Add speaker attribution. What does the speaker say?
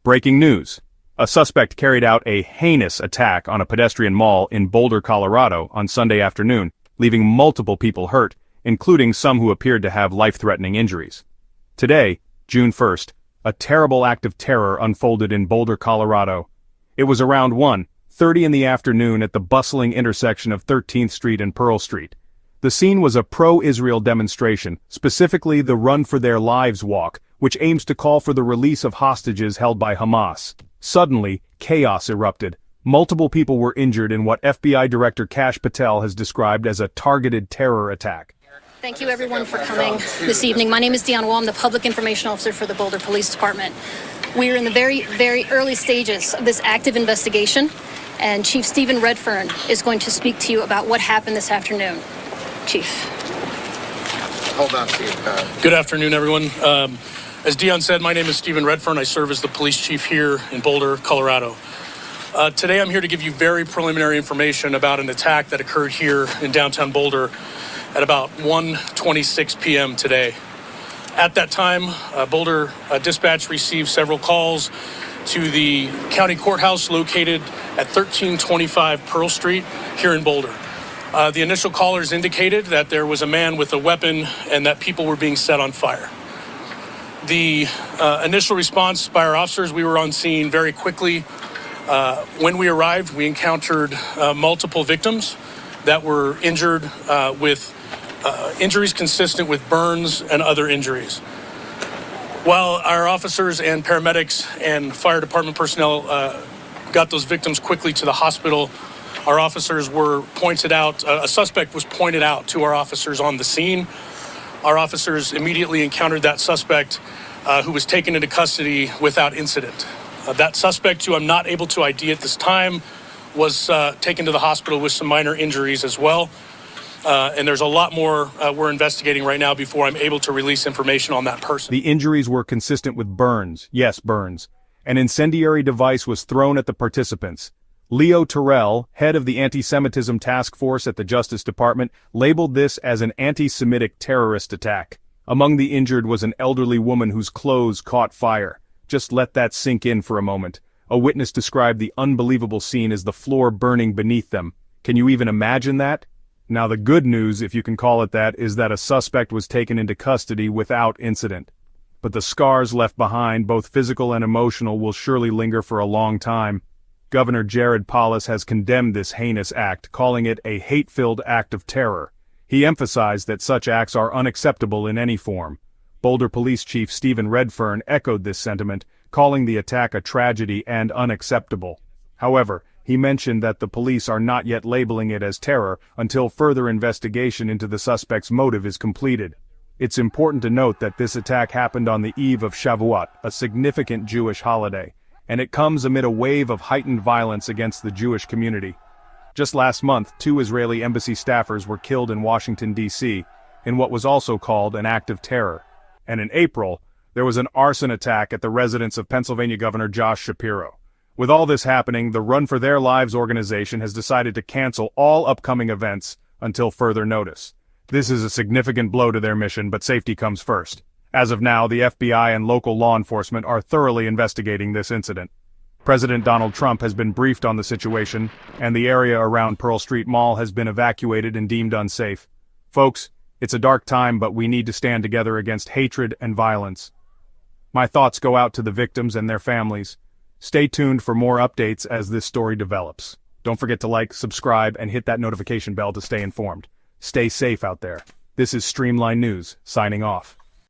Speaker 1: Breaking news. A suspect carried out a heinous attack on a pedestrian mall in Boulder, Colorado on Sunday afternoon, leaving multiple people hurt, including some who appeared to have life-threatening injuries. Today, June 1st, a terrible act of terror unfolded in Boulder, Colorado. It was around 1:30 in the afternoon at the bustling intersection of 13th Street and Pearl Street. The scene was a pro-Israel demonstration, specifically the Run for Their Lives walk, which aims to call for the release of hostages held by Hamas. Suddenly, chaos erupted. Multiple people were injured in what FBI Director Kash Patel has described as a targeted terror attack.
Speaker 2: Thank you everyone for coming this evening. My name is Deanna Wall. I'm the Public Information Officer for the Boulder Police Department. We are in the very, very early stages of this active investigation, and Chief Stephen Redfern is going to speak to you about what happened this afternoon. Chief.
Speaker 3: Hold on, Steve.
Speaker 4: Good afternoon, everyone. As Dion said, my name is Stephen Redfern. I serve as the police chief here in Boulder, Colorado. Today I'm here to give you very preliminary information about an attack that occurred here in downtown Boulder at about 1:26 p.m. today. At that time, Boulder dispatch received several calls to the county courthouse located at 1325 Pearl Street here in Boulder. The initial callers indicated that there was a man with a weapon and that people were being set on fire. The initial response by our officers, we were on scene very quickly. When we arrived, we encountered multiple victims that were injured with injuries consistent with burns and other injuries. While our officers and paramedics and fire department personnel got those victims quickly to the hospital, our officers were pointed out, a suspect was pointed out to our officers on the scene. Our officers immediately encountered that suspect who was taken into custody without incident. That suspect, who I'm not able to ID at this time, was taken to the hospital with some minor injuries as well. And there's a lot more we're investigating right now before I'm able to release information on that person.
Speaker 1: The injuries were consistent with burns. Yes, burns. An incendiary device was thrown at the participants. Leo Terrell, head of the Anti-Semitism Task Force at the Justice Department, labeled this as an anti-Semitic terrorist attack. Among the injured was an elderly woman whose clothes caught fire. Just let that sink in for a moment. A witness described the unbelievable scene as the floor burning beneath them. Can you even imagine that? Now the good news, if you can call it that, is that a suspect was taken into custody without incident. But the scars left behind, both physical and emotional, will surely linger for a long time. Governor Jared Polis has condemned this heinous act, calling it a hate-filled act of terror. He emphasized that such acts are unacceptable in any form. Boulder Police Chief Stephen Redfern echoed this sentiment, calling the attack a tragedy and unacceptable. However, he mentioned that the police are not yet labeling it as terror until further investigation into the suspect's motive is completed. It's important to note that this attack happened on the eve of Shavuot, a significant Jewish holiday, and it comes amid a wave of heightened violence against the Jewish community. Just last month, 2 Israeli embassy staffers were killed in Washington, D.C., in what was also called an act of terror. And in April, there was an arson attack at the residence of Pennsylvania Governor Josh Shapiro. With all this happening, the Run for Their Lives organization has decided to cancel all upcoming events until further notice. This is a significant blow to their mission, but safety comes first. As of now, the FBI and local law enforcement are thoroughly investigating this incident. President Donald Trump has been briefed on the situation, and the area around Pearl Street Mall has been evacuated and deemed unsafe. Folks, it's a dark time, but we need to stand together against hatred and violence. My thoughts go out to the victims and their families. Stay tuned for more updates as this story develops. Don't forget to like, subscribe, and hit that notification bell to stay informed. Stay safe out there. This is Streamline News, signing off.